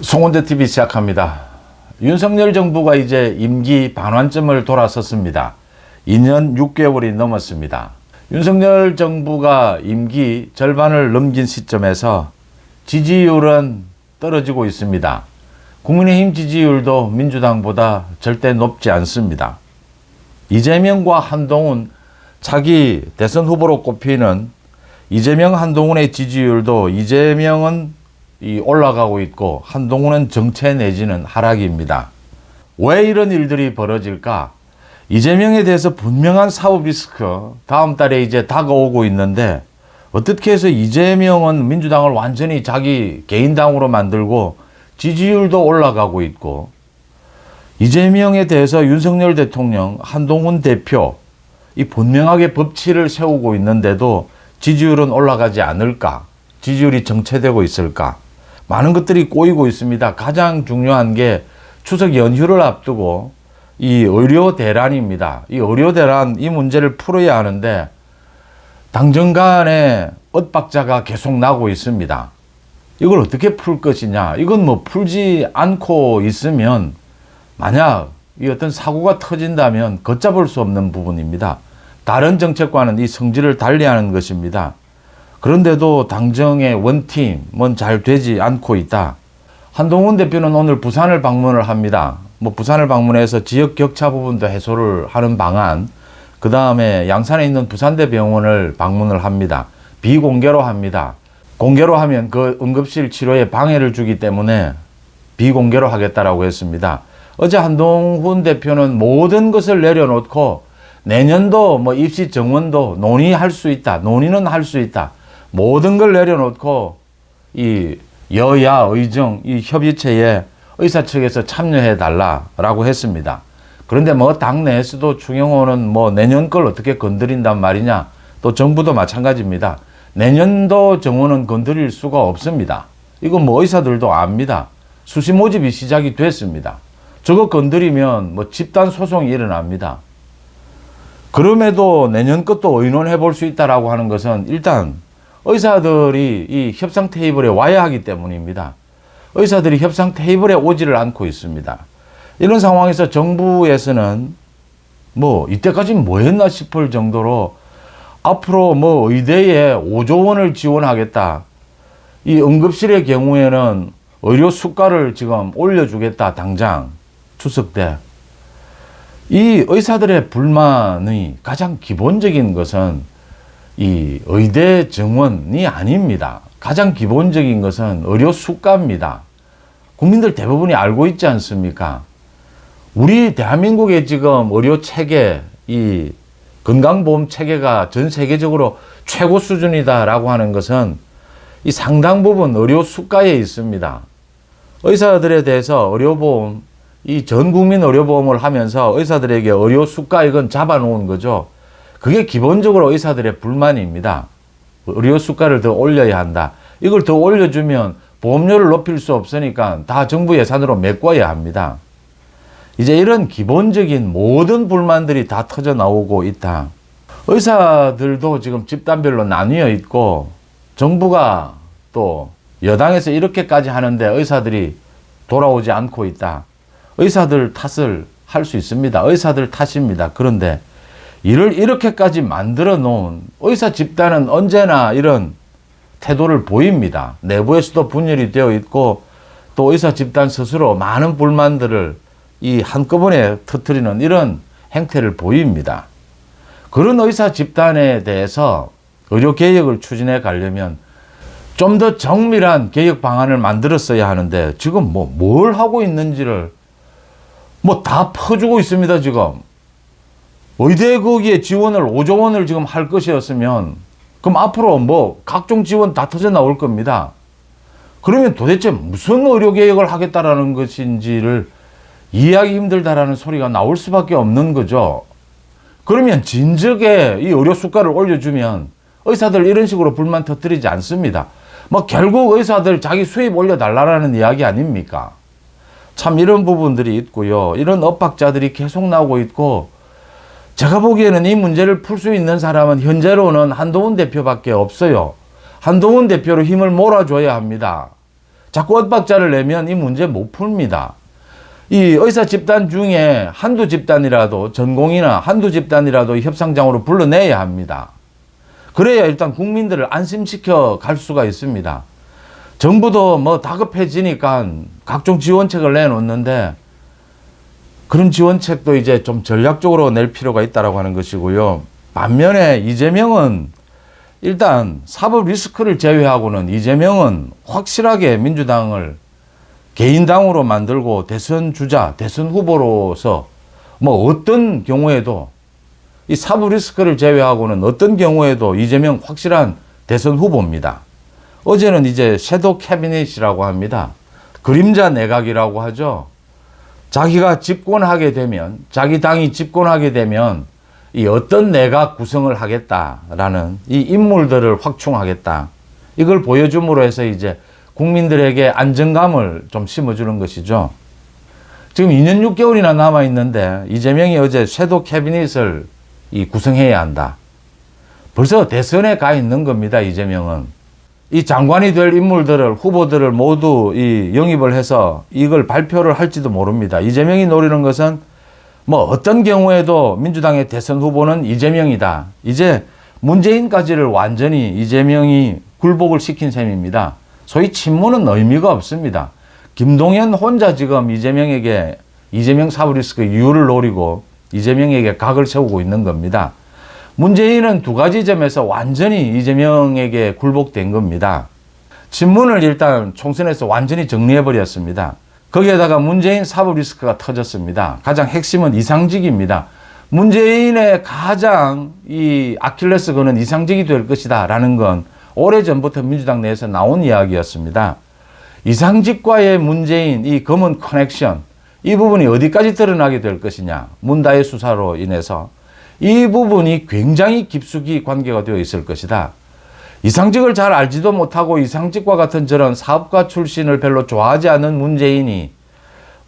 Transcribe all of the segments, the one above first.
송원대TV 시작합니다. 윤석열 정부가 이제 임기 반환점을 돌아섰습니다. 2년 6개월이 넘었습니다. 윤석열 정부가 임기 절반을 넘긴 시점에서 지지율은 떨어지고 있습니다. 국민의힘 지지율도 민주당보다 절대 높지 않습니다. 이재명과 한동훈 차기 대선 후보로 꼽히는 이재명, 한동훈의 지지율도 이재명은 올라가고 있고 한동훈은 정체 내지는 하락입니다. 왜 이런 일들이 벌어질까? 이재명에 대해서 분명한 사법 리스크 다음 달에 이제 다가오고 있는데 어떻게 해서 이재명은 민주당을 완전히 자기 개인당으로 만들고 지지율도 올라가고 있고 이재명에 대해서 윤석열 대통령, 한동훈 대표 이 분명하게 법치를 세우고 있는데도 지지율은 올라가지 않을까? 지지율이 정체되고 있을까? 많은 것들이 꼬이고 있습니다. 가장 중요한 게 추석 연휴를 앞두고 이 의료 대란입니다. 이 의료 대란 이 문제를 풀어야 하는데 당정 간에 엇박자가 계속 나고 있습니다. 이걸 어떻게 풀 것이냐? 이건 뭐 풀지 않고 있으면 만약 이 어떤 사고가 터진다면 걷잡을 수 없는 부분입니다. 다른 정책과는 이 성질을 달리하는 것입니다. 그런데도 당정의 원팀은 잘 되지 않고 있다. 한동훈 대표는 오늘 부산을 방문을 합니다. 부산을 방문해서 지역 격차 부분도 해소를 하는 방안, 그 다음에 양산에 있는 부산대병원을 방문을 합니다. 비공개로 합니다. 공개로 하면 그 응급실 치료에 방해를 주기 때문에 비공개로 하겠다라고 했습니다. 어제 한동훈 대표는 모든 것을 내려놓고 내년도 입시 정원도 논의할 수 있다. 논의는 할 수 있다. 모든 걸 내려놓고 이 여야 의정 이 협의체에 의사 측에서 참여해 달라라고 했습니다. 그런데 당내에서도 추경호는 내년 걸 어떻게 건드린단 말이냐. 또 정부도 마찬가지입니다. 내년도 정원은 건드릴 수가 없습니다. 이건 의사들도 압니다. 수시 모집이 시작이 됐습니다. 저거 건드리면 집단 소송이 일어납니다. 그럼에도 내년 것도 의논해 볼 수 있다라고 하는 것은 일단 의사들이 이 협상 테이블에 와야 하기 때문입니다. 의사들이 협상 테이블에 오지를 않고 있습니다. 이런 상황에서 정부에서는 이때까지 뭐 했나 싶을 정도로 앞으로 의대에 5조 원을 지원하겠다. 이 응급실의 경우에는 의료 수가를 지금 올려주겠다. 당장 추석 때. 이 의사들의 불만의 가장 기본적인 것은 이 의대 정원이 아닙니다. 가장 기본적인 것은 의료 수가입니다. 국민들 대부분이 알고 있지 않습니까? 우리 대한민국의 지금 의료 체계, 이 건강보험 체계가 전 세계적으로 최고 수준이다라고 하는 것은 이 상당 부분 의료 수가에 있습니다. 의사들에 대해서 의료보험, 이 전 국민 의료보험을 하면서 의사들에게 의료 수가 이건 잡아놓은 거죠. 그게 기본적으로 의사들의 불만입니다. 의료 수가를 더 올려야 한다. 이걸 더 올려주면 보험료를 높일 수 없으니까 다 정부 예산으로 메꿔야 합니다. 이제 이런 기본적인 모든 불만들이 다 터져 나오고 있다. 의사들도 지금 집단별로 나뉘어 있고 정부가 또 여당에서 이렇게까지 하는데 의사들이 돌아오지 않고 있다. 의사들 탓을 할 수 있습니다. 의사들 탓입니다. 그런데 이를 이렇게까지 만들어 놓은 의사 집단은 언제나 이런 태도를 보입니다. 내부에서도 분열이 되어 있고 또 의사 집단 스스로 많은 불만들을 이 한꺼번에 터뜨리는 이런 행태를 보입니다. 그런 의사 집단에 대해서 의료개혁을 추진해 가려면 좀 더 정밀한 개혁 방안을 만들었어야 하는데 지금 뭘 하고 있는지를 다 퍼주고 있습니다. 지금 의대 거기에 지원을 5조 원을 지금 할 것이었으면 그럼 앞으로 각종 지원 다 터져 나올 겁니다. 그러면 도대체 무슨 의료개혁을 하겠다라는 것인지를 이해하기 힘들다라는 소리가 나올 수밖에 없는 거죠. 그러면 진즉에 이 의료 수가를 올려주면 의사들 이런 식으로 불만 터뜨리지 않습니다. 결국 의사들 자기 수입 올려달라는 이야기 아닙니까? 참 이런 부분들이 있고요. 이런 엇박자들이 계속 나오고 있고 제가 보기에는 이 문제를 풀 수 있는 사람은 현재로는 한동훈 대표밖에 없어요. 한동훈 대표로 힘을 몰아줘야 합니다. 자꾸 엇박자를 내면 이 문제 못 풉니다. 이 의사 집단 중에 한두 집단이라도 전공이나 한두 집단이라도 협상장으로 불러내야 합니다. 그래야 일단 국민들을 안심시켜 갈 수가 있습니다. 정부도 뭐 다급해지니까 각종 지원책을 내놓는데 그런 지원책도 이제 좀 전략적으로 낼 필요가 있다고 하는 것이고요. 반면에 이재명은 일단 사법 리스크를 제외하고는 이재명은 확실하게 민주당을 개인당으로 만들고 대선 주자, 대선 후보로서 뭐 어떤 경우에도 이 사법 리스크를 제외하고는 어떤 경우에도 이재명 확실한 대선 후보입니다. 어제는 이제 섀도우 캐비닛이라고 합니다. 그림자 내각이라고 하죠. 자기가 집권하게 되면, 자기 당이 집권하게 되면 이 어떤 내각 구성을 하겠다라는 이 인물들을 확충하겠다. 이걸 보여줌으로 해서 이제 국민들에게 안정감을 좀 심어주는 것이죠. 지금 2년 6개월이나 남아있는데 이재명이 어제 섀도우 캐비닛을 구성해야 한다. 벌써 대선에 가 있는 겁니다. 이재명은. 이 장관이 될 인물들을, 후보들을 모두 영입을 해서 이걸 발표를 할지도 모릅니다. 이재명이 노리는 것은 뭐 어떤 경우에도 민주당의 대선 후보는 이재명이다. 이제 문재인까지를 완전히 이재명이 굴복을 시킨 셈입니다. 소위 친문은 의미가 없습니다. 김동연 혼자 지금 이재명에게 이재명 사법 리스크 이유를 노리고 이재명에게 각을 세우고 있는 겁니다. 문재인은 두 가지 점에서 완전히 이재명에게 굴복된 겁니다. 친문을 일단 총선에서 완전히 정리해버렸습니다. 거기에다가 문재인 사법 리스크가 터졌습니다. 가장 핵심은 이상직입니다. 문재인의 가장 이 아킬레스건은 이상직이 될 것이다 라는 건 오래전부터 민주당 내에서 나온 이야기였습니다. 이상직과의 문재인 이 검은 커넥션, 이 부분이 어디까지 드러나게 될 것이냐, 문다의 수사로 인해서 이 부분이 굉장히 깊숙이 관계가 되어 있을 것이다. 이상직을 잘 알지도 못하고 이상직과 같은 저런 사업가 출신을 별로 좋아하지 않는 문재인이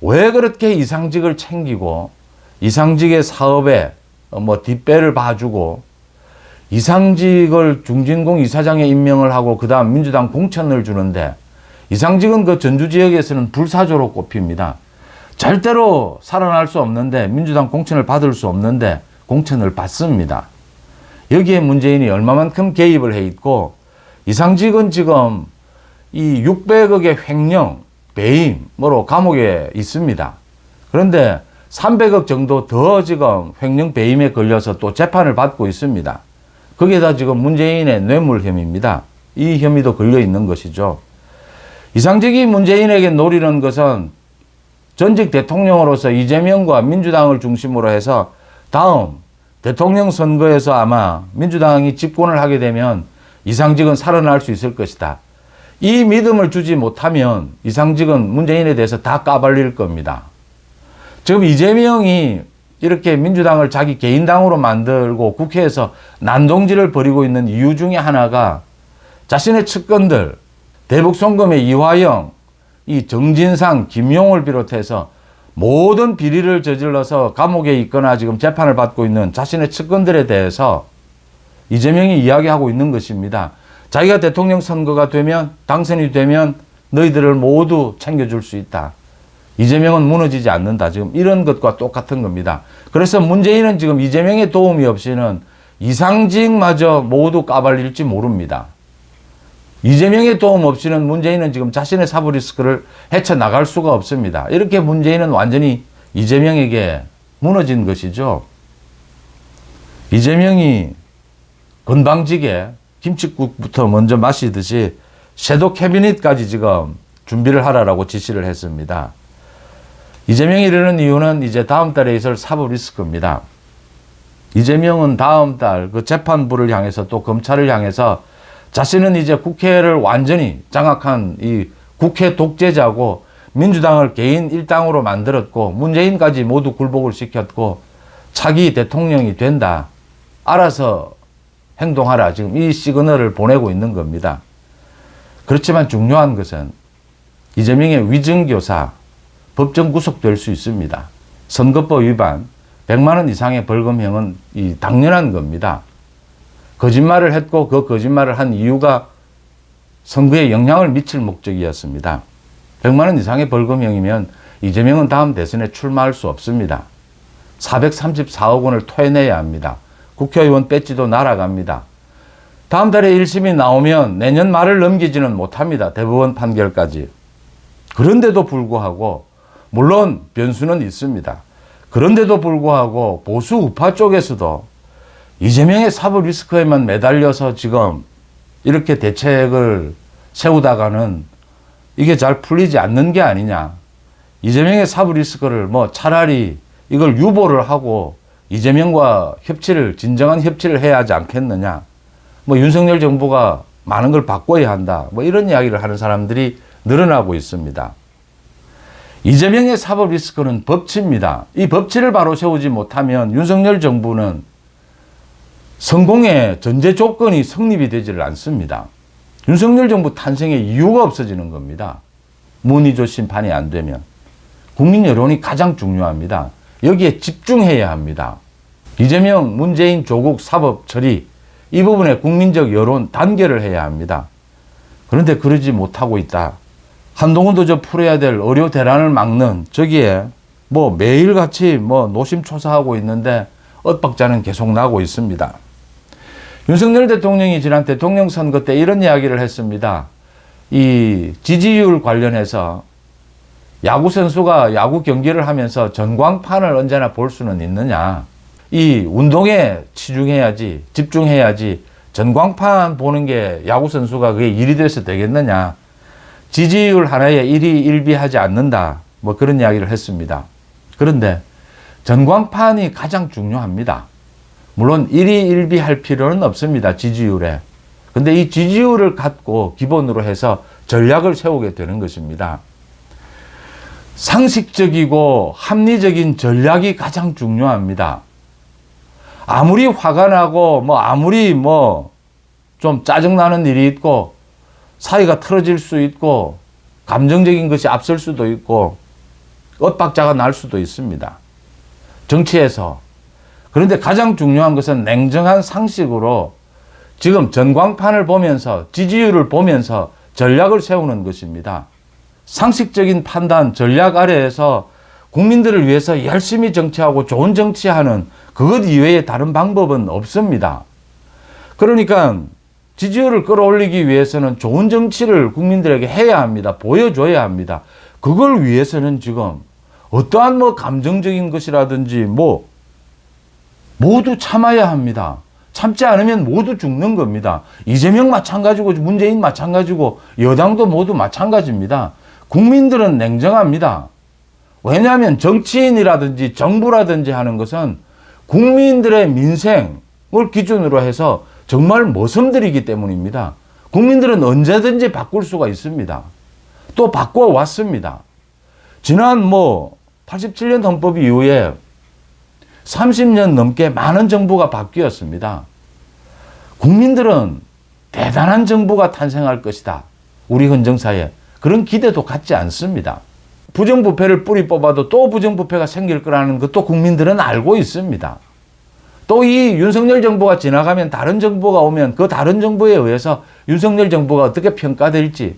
왜 그렇게 이상직을 챙기고 이상직의 사업에 뭐 뒷배를 봐주고 이상직을 중진공 이사장에 임명을 하고 그 다음 민주당 공천을 주는데 이상직은 그 전주 지역에서는 불사조로 꼽힙니다. 절대로 살아날 수 없는데 민주당 공천을 받을 수 없는데 공천을 받습니다. 여기에 문재인이 얼마만큼 개입을 해 있고 이상직은 지금 이 600억의 횡령, 배임으로 감옥에 있습니다. 그런데 300억 정도 더 지금 횡령 배임에 걸려서 또 재판을 받고 있습니다. 거기에다 지금 문재인의 뇌물 혐의입니다. 이 혐의도 걸려 있는 것이죠. 이상직이 문재인에게 노리는 것은 전직 대통령으로서 이재명과 민주당을 중심으로 해서 다음 대통령 선거에서 아마 민주당이 집권을 하게 되면 이상직은 살아날 수 있을 것이다. 이 믿음을 주지 못하면 이상직은 문재인에 대해서 다 까발릴 겁니다. 지금 이재명이 이렇게 민주당을 자기 개인당으로 만들고 국회에서 난동질을 벌이고 있는 이유 중에 하나가 자신의 측근들, 대북송금의 이화영, 이 정진상, 김용을 비롯해서 모든 비리를 저질러서 감옥에 있거나 지금 재판을 받고 있는 자신의 측근들에 대해서 이재명이 이야기하고 있는 것입니다. 자기가 대통령 선거가 되면, 당선이 되면 너희들을 모두 챙겨줄 수 있다. 이재명은 무너지지 않는다. 지금 이런 것과 똑같은 겁니다. 그래서 문재인은 지금 이재명의 도움이 없이는 이상직마저 모두 까발릴지 모릅니다. 이재명의 도움 없이는 문재인은 지금 자신의 사법 리스크를 헤쳐나갈 수가 없습니다. 이렇게 문재인은 완전히 이재명에게 무너진 것이죠. 이재명이 건방지게 김칫국부터 먼저 마시듯이 섀도우 캐비닛까지 지금 준비를 하라고 지시를 했습니다. 이재명이 이러는 이유는 이제 다음 달에 있을 사법 리스크입니다. 이재명은 다음 달 그 재판부를 향해서 또 검찰을 향해서 자신은 이제 국회를 완전히 장악한 이 국회 독재자고 민주당을 개인 일당으로 만들었고 문재인까지 모두 굴복을 시켰고 차기 대통령이 된다. 알아서 행동하라. 지금 이 시그널을 보내고 있는 겁니다. 그렇지만 중요한 것은 이재명의 위증교사, 법정 구속될 수 있습니다. 선거법 위반, 100만 원 이상의 벌금형은 당연한 겁니다. 거짓말을 했고 그 거짓말을 한 이유가 선거에 영향을 미칠 목적이었습니다. 100만 원 이상의 벌금형이면 이재명은 다음 대선에 출마할 수 없습니다. 434억 원을 토해내야 합니다. 국회의원 배지도 날아갑니다. 다음 달에 1심이 나오면 내년 말을 넘기지는 못합니다. 대법원 판결까지. 그런데도 불구하고 물론 변수는 있습니다. 그런데도 불구하고 보수 우파 쪽에서도 이재명의 사법 리스크에만 매달려서 지금 이렇게 대책을 세우다가는 이게 잘 풀리지 않는 게 아니냐. 이재명의 사법 리스크를 뭐 차라리 이걸 유보를 하고 이재명과 진정한 협치를 해야 하지 않겠느냐. 뭐 윤석열 정부가 많은 걸 바꿔야 한다. 뭐 이런 이야기를 하는 사람들이 늘어나고 있습니다. 이재명의 사법 리스크는 법치입니다. 이 법치를 바로 세우지 못하면 윤석열 정부는 성공의 전제 조건이 성립이 되지를 않습니다. 윤석열 정부 탄생의 이유가 없어지는 겁니다. 문의조 심판이 안 되면. 국민 여론이 가장 중요합니다. 여기에 집중해야 합니다. 이재명, 문재인, 조국 사법 처리, 이 부분에 국민적 여론 단결을 해야 합니다. 그런데 그러지 못하고 있다. 한동훈도 저 풀어야 될 의료 대란을 막는 저기에 뭐 매일같이 뭐 노심초사하고 있는데 엇박자는 계속 나고 있습니다. 윤석열 대통령이 지난 대통령 선거 때 이런 이야기를 했습니다. 이 지지율 관련해서 야구 선수가 야구 경기를 하면서 전광판을 언제나 볼 수는 있느냐. 이 운동에 치중해야지, 집중해야지 전광판 보는 게 야구 선수가 그게 일이 돼서 되겠느냐. 지지율 하나에 일희일비하지 않는다. 뭐 그런 이야기를 했습니다. 그런데 전광판이 가장 중요합니다. 물론 일희일비할 필요는 없습니다. 지지율에. 근데 이 지지율을 갖고 기본으로 해서 전략을 세우게 되는 것입니다. 상식적이고 합리적인 전략이 가장 중요합니다. 아무리 화가 나고 아무리 좀 짜증나는 일이 있고 사이가 틀어질 수 있고 감정적인 것이 앞설 수도 있고 엇박자가 날 수도 있습니다. 정치에서. 그런데 가장 중요한 것은 냉정한 상식으로 지금 전광판을 보면서 지지율을 보면서 전략을 세우는 것입니다. 상식적인 판단, 전략 아래에서 국민들을 위해서 열심히 정치하고 좋은 정치하는 그것 이외에 다른 방법은 없습니다. 그러니까 지지율을 끌어올리기 위해서는 좋은 정치를 국민들에게 해야 합니다. 보여줘야 합니다. 그걸 위해서는 지금 어떠한 감정적인 것이라든지 모두 참아야 합니다. 참지 않으면 모두 죽는 겁니다. 이재명 마찬가지고 문재인 마찬가지고 여당도 모두 마찬가지입니다. 국민들은 냉정합니다. 왜냐하면 정치인이라든지 정부라든지 하는 것은 국민들의 민생을 기준으로 해서 정말 모섬들이기 때문입니다. 국민들은 언제든지 바꿀 수가 있습니다. 또 바꿔왔습니다. 지난 87년 헌법 이후에 30년 넘게 많은 정부가 바뀌었습니다. 국민들은 대단한 정부가 탄생할 것이다. 우리 헌정사에. 그런 기대도 갖지 않습니다. 부정부패를 뿌리 뽑아도 또 부정부패가 생길 거라는 것도 국민들은 알고 있습니다. 또 이 윤석열 정부가 지나가면 다른 정부가 오면 그 다른 정부에 의해서 윤석열 정부가 어떻게 평가될지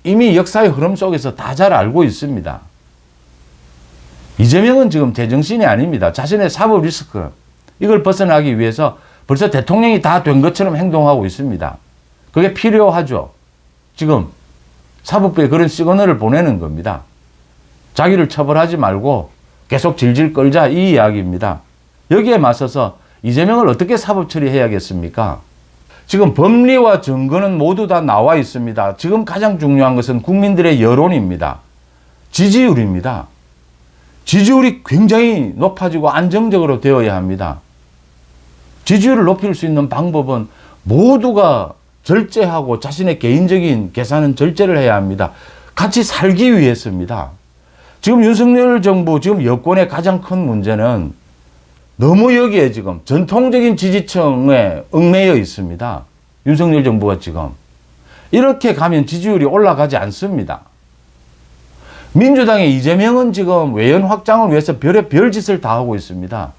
이미 역사의 흐름 속에서 다 잘 알고 있습니다. 이재명은 지금 제정신이 아닙니다. 자신의 사법 리스크 이걸 벗어나기 위해서 벌써 대통령이 다 된 것처럼 행동하고 있습니다. 그게 필요하죠. 지금 사법부에 그런 시그널을 보내는 겁니다. 자기를 처벌하지 말고 계속 질질 끌자 이 이야기입니다. 여기에 맞서서 이재명을 어떻게 사법 처리해야겠습니까? 지금 법리와 증거는 모두 다 나와 있습니다. 지금 가장 중요한 것은 국민들의 여론입니다. 지지율입니다. 지지율이 굉장히 높아지고 안정적으로 되어야 합니다. 지지율을 높일 수 있는 방법은 모두가 절제하고 자신의 개인적인 계산은 절제를 해야 합니다. 같이 살기 위해서입니다. 지금 윤석열 정부, 지금 여권의 가장 큰 문제는 너무 여기에 지금 전통적인 지지층에 얽매여 있습니다. 윤석열 정부가 지금. 이렇게 가면 지지율이 올라가지 않습니다. 민주당의 이재명은 지금 외연 확장을 위해서 별의 별짓을 다 하고 있습니다.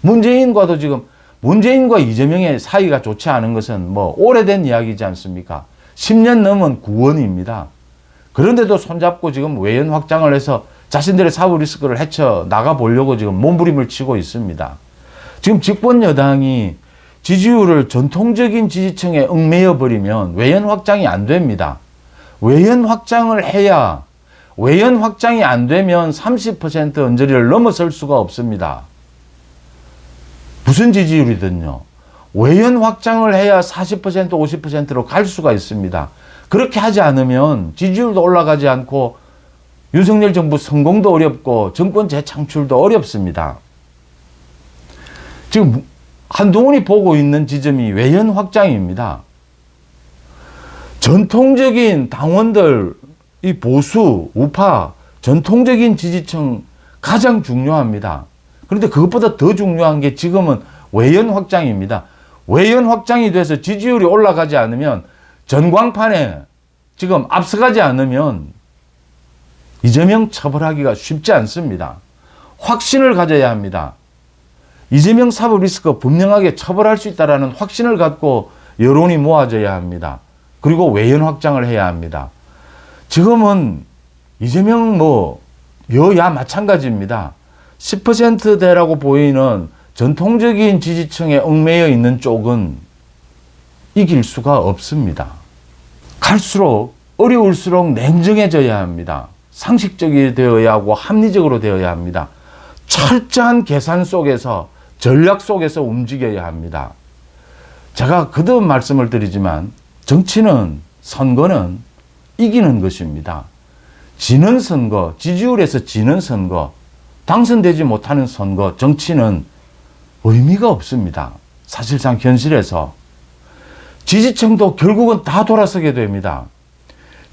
문재인과도 지금 문재인과 이재명의 사이가 좋지 않은 것은 오래된 이야기지 않습니까? 10년 넘은 구원입니다. 그런데도 손잡고 지금 외연 확장을 해서 자신들의 사법 리스크를 헤쳐 나가 보려고 지금 몸부림을 치고 있습니다. 지금 집권 여당이 지지율을 전통적인 지지층에 얽매여 버리면 외연 확장이 안 됩니다. 외연 확장을 해야, 외연 확장이 안 되면 30% 언저리를 넘어설 수가 없습니다. 무슨 지지율이든요. 외연 확장을 해야 40%, 50%로 갈 수가 있습니다. 그렇게 하지 않으면 지지율도 올라가지 않고 윤석열 정부 성공도 어렵고 정권 재창출도 어렵습니다. 지금 한동훈이 보고 있는 지점이 외연 확장입니다. 전통적인 당원들, 이 보수, 우파, 전통적인 지지층 가장 중요합니다. 그런데 그것보다 더 중요한 게 지금은 외연 확장입니다. 외연 확장이 돼서 지지율이 올라가지 않으면, 전광판에 지금 앞서가지 않으면 이재명 처벌하기가 쉽지 않습니다. 확신을 가져야 합니다. 이재명 사법 리스크가 분명하게 처벌할 수 있다는 확신을 갖고 여론이 모아져야 합니다. 그리고 외연 확장을 해야 합니다. 지금은 이재명 여야 마찬가지입니다. 10%대라고 보이는 전통적인 지지층에 얽매여 있는 쪽은 이길 수가 없습니다. 갈수록 어려울수록 냉정해져야 합니다. 상식적이 되어야 하고 합리적으로 되어야 합니다. 철저한 계산 속에서, 전략 속에서 움직여야 합니다. 제가 거듭 말씀을 드리지만 정치는, 선거는 이기는 것입니다. 지는 선거, 지지율에서 지는 선거, 당선되지 못하는 선거, 정치는 의미가 없습니다. 사실상 현실에서. 지지층도 결국은 다 돌아서게 됩니다.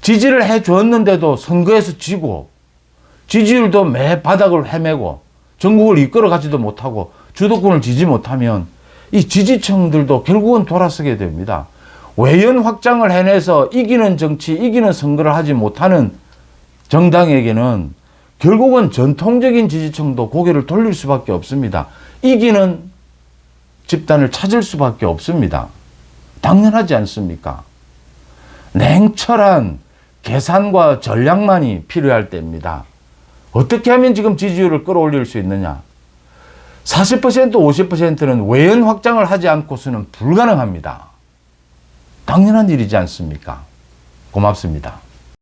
지지를 해주었는데도 선거에서 지고, 지지율도 매 바닥을 헤매고, 전국을 이끌어가지도 못하고, 주도권을 쥐지 못하면 이 지지층들도 결국은 돌아서게 됩니다. 외연 확장을 해내서 이기는 정치, 이기는 선거를 하지 못하는 정당에게는 결국은 전통적인 지지층도 고개를 돌릴 수밖에 없습니다. 이기는 집단을 찾을 수밖에 없습니다. 당연하지 않습니까? 냉철한 계산과 전략만이 필요할 때입니다. 어떻게 하면 지금 지지율을 끌어올릴 수 있느냐? 40%, 50%는 외연 확장을 하지 않고서는 불가능합니다. 당연한 일이지 않습니까? 고맙습니다.